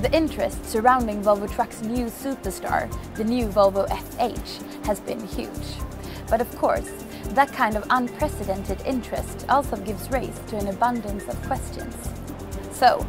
The interest surrounding Volvo Trucks' new superstar, the new Volvo FH, has been huge. But of course, that kind of unprecedented interest also gives rise to an abundance of questions. So,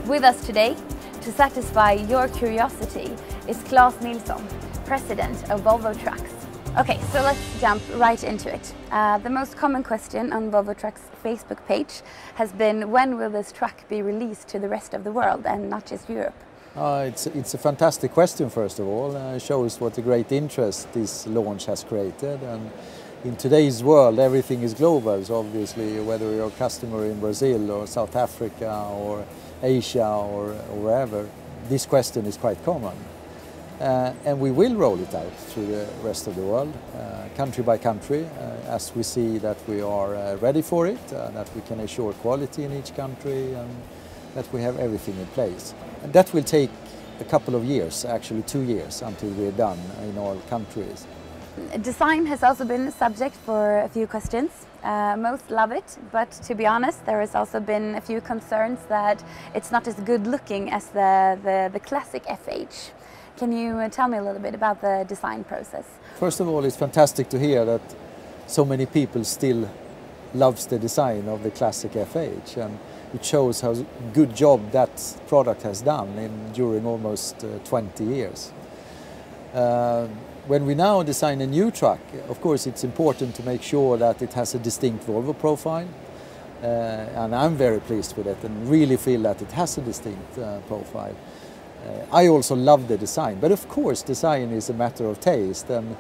with us today, to satisfy your curiosity, is Claes Nilsson, President of Volvo Trucks. Okay, so let's jump right into it. The most common question on Volvo Trucks' Facebook page has been, when will this truck be released to the rest of the world and not just Europe? It's a fantastic question, first of all. It shows what a great interest this launch has created. And in today's world, everything is global. So obviously, whether you're a customer in Brazil or South Africa or Asia or wherever, this question is quite common. And we will roll it out to the rest of the world, country by country, as we see that we are ready for it, that we can assure quality in each country, and that we have everything in place. And that will take a couple of years, actually 2 years, until we're done in all countries. Design has also been a subject for a few questions. Most love it, but to be honest, there has also been a few concerns that it's not as good looking as the classic FH. Can you tell me a little bit about the design process? First of all, it's fantastic to hear that so many people still loves the design of the classic FH, and it shows how good job that product has done during almost 20 years. When we now design a new truck, of course it's important to make sure that it has a distinct Volvo profile, and I'm very pleased with it and really feel that it has a distinct profile. I also love the design, but of course design is a matter of taste, and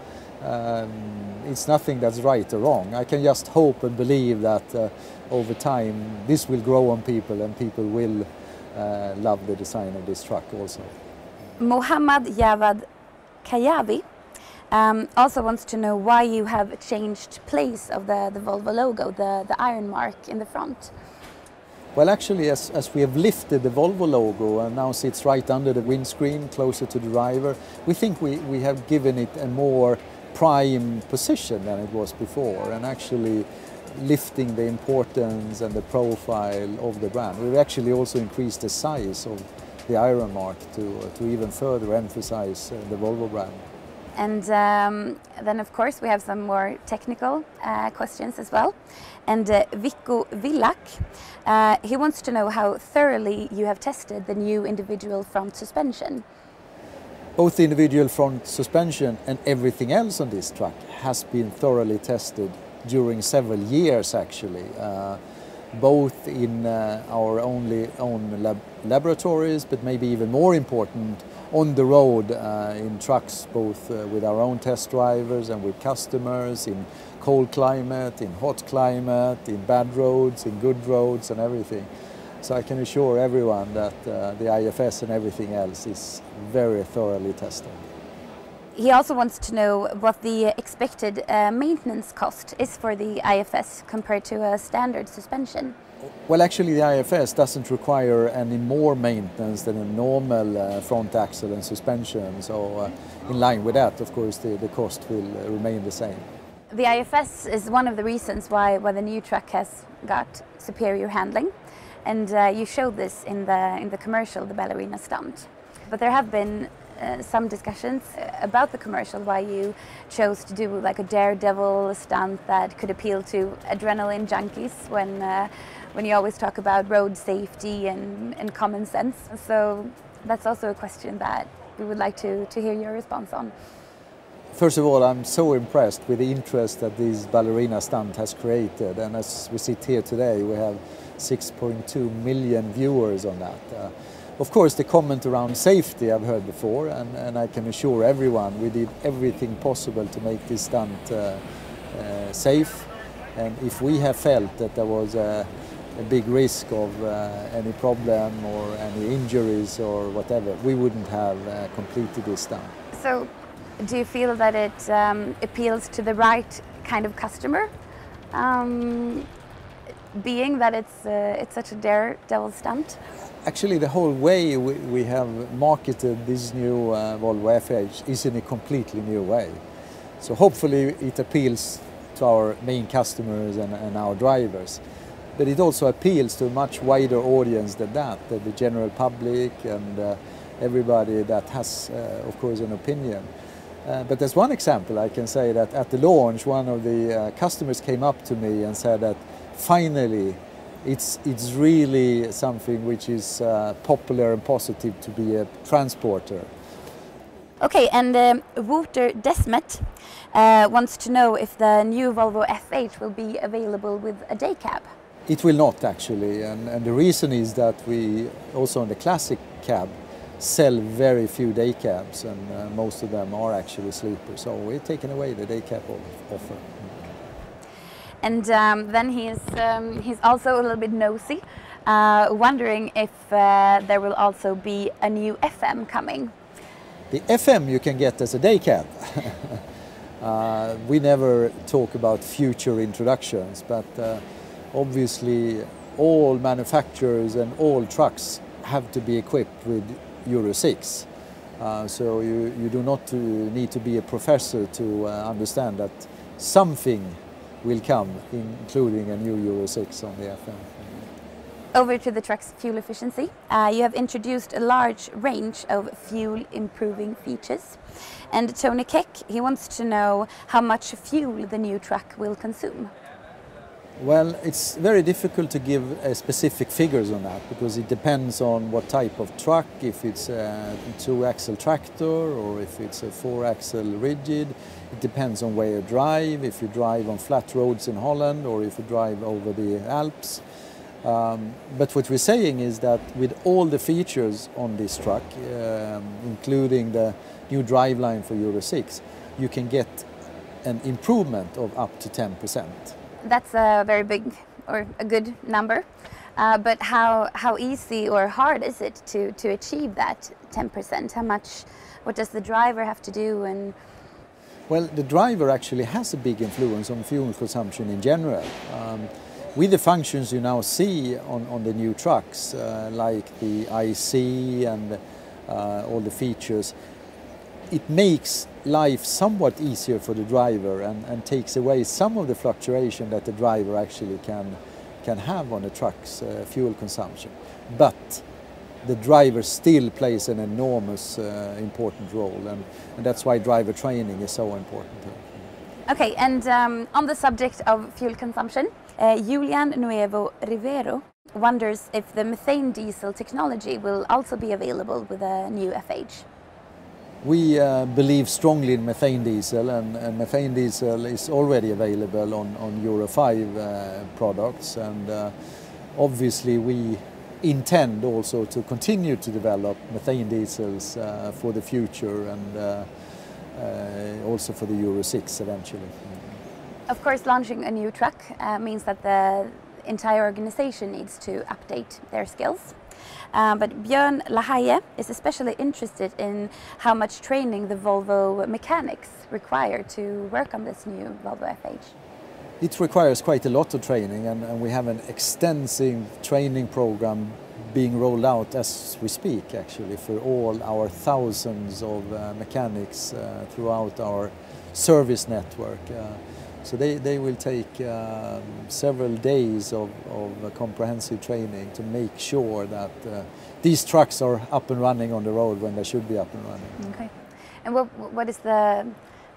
it's nothing that's right or wrong. I can just hope and believe that over time this will grow on people, and people will love the design of this truck also. Mohammad Javad Kayavi also wants to know why you have changed place of the Volvo logo, the iron mark in the front. Well, actually, as we have lifted the Volvo logo and now sits right under the windscreen, closer to the driver, we think we have given it a more prime position than it was before, and actually lifting the importance and the profile of the brand. We've actually also increased the size of the iron mark to even further emphasize the Volvo brand. And then, of course, we have some more technical questions as well. And Vikko Villak, he wants to know how thoroughly you have tested the new individual front suspension. Both the individual front suspension and everything else on this truck has been thoroughly tested during several years, actually. Both in our own laboratories, but maybe even more important, on the road in trucks, both with our own test drivers and with customers, in cold climate, in hot climate, in bad roads, in good roads and everything. So I can assure everyone that the IFS and everything else is very thoroughly tested. He also wants to know what the expected maintenance cost is for the IFS compared to a standard suspension. Well, actually the IFS doesn't require any more maintenance than a normal front axle and suspension, so in line with that, of course, the cost will remain the same. The IFS is one of the reasons why the new truck has got superior handling, and you showed this in the commercial, the ballerina stunt. But there have been some discussions about the commercial, why you chose to do like a daredevil stunt that could appeal to adrenaline junkies when you always talk about road safety and common sense. So that's also a question that we would like to hear your response on. First of all, I'm so impressed with the interest that this ballerina stunt has created, and as we sit here today we have 6.2 million viewers on that. Of course, the comment around safety I've heard before, and I can assure everyone we did everything possible to make this stunt safe, and if we have felt that there was a big risk of any problem or any injuries or whatever, we wouldn't have completed this stunt. So, do you feel that it appeals to the right kind of customer, being that it's such a daredevil stunt? Actually, the whole way we have marketed this new Volvo FH is in a completely new way. So hopefully it appeals to our main customers and our drivers. but it also appeals to a much wider audience than that, the general public and everybody that has, of course, an opinion. But there's one example I can say that at the launch, one of the customers came up to me and said that finally it's really something which is popular and positive to be a transporter. Okay, and Wouter Desmet wants to know if the new Volvo FH will be available with a day cab. It will not actually, and the reason is that we also on the classic cab sell very few day cabs, and most of them are actually sleepers, so we're taking away the day cab offer. And then he's also a little bit nosy, wondering if there will also be a new FM coming. The FM you can get as a day cab. We never talk about future introductions, but obviously all manufacturers and all trucks have to be equipped with Euro 6. So you do not need to be a professor to understand that something will come, including a new Euro 6 on the FM. Over to the truck's fuel efficiency. You have introduced a large range of fuel improving features. And Tony Keck, he wants to know how much fuel the new truck will consume. Well, it's very difficult to give specific figures on that because it depends on what type of truck, if it's a 2-axle tractor or if it's a 4-axle rigid. It depends on where you drive, if you drive on flat roads in Holland or if you drive over the Alps. But what we're saying is that with all the features on this truck, including the new driveline for Euro 6, you can get an improvement of up to 10%. That's a very big or a good number, but how easy or hard is it to achieve that 10%? What does the driver have to do? And well, the driver actually has a big influence on fuel consumption in general. With the functions you now see on the new trucks, like the IC and all the features, it makes life somewhat easier for the driver and takes away some of the fluctuation that the driver actually can have on a truck's fuel consumption. But the driver still plays an enormous important role, and that's why driver training is so important. Okay, and on the subject of fuel consumption, Julian Nuevo Rivero wonders if the methane diesel technology will also be available with a new FH. We believe strongly in methane diesel, and methane diesel is already available on Euro 5 products, and obviously we intend also to continue to develop methane diesels for the future and also for the Euro 6 eventually. Of course, launching a new truck means that the entire organization needs to update their skills. But Björn Lahaye is especially interested in how much training the Volvo mechanics require to work on this new Volvo FH. It requires quite a lot of training, and we have an extensive training program being rolled out as we speak, actually, for all our thousands of mechanics throughout our service network. So they will take several days of comprehensive training to make sure that these trucks are up and running on the road when they should be up and running. Okay. And what is the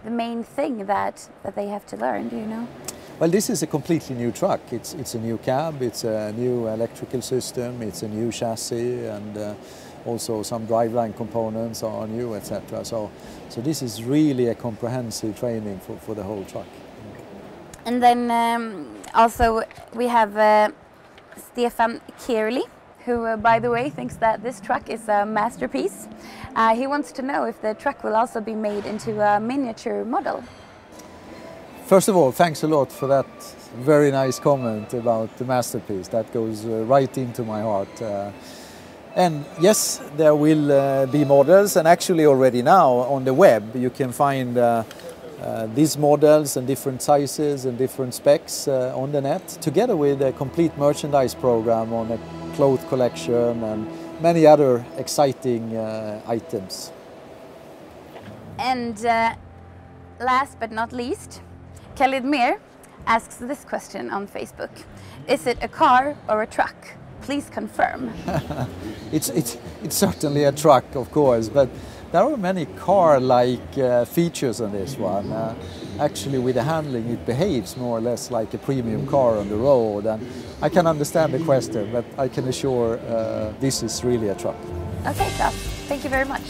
main thing that they have to learn, do you know? Well, this is a completely new truck. It's a new cab, it's a new electrical system, it's a new chassis, and also some driveline components are new, etc. So this is really a comprehensive training for the whole truck. And then also we have Stefan Kierley, who by the way thinks that this truck is a masterpiece. He wants to know if the truck will also be made into a miniature model. First of all, thanks a lot for that very nice comment about the masterpiece. That goes right into my heart. And yes, there will be models, and actually already now on the web you can find these models and different sizes and different specs on the net, together with a complete merchandise program on a cloth collection and many other exciting items. And last but not least, Khalid Mir asks this question on Facebook. Is it a car or a truck? Please confirm. It's certainly a truck, of course, but there are many car-like features on this one. Actually, with the handling, it behaves more or less like a premium car on the road. And I can understand the question, but I can assure this is really a truck. Okay, Claes. Thank you very much.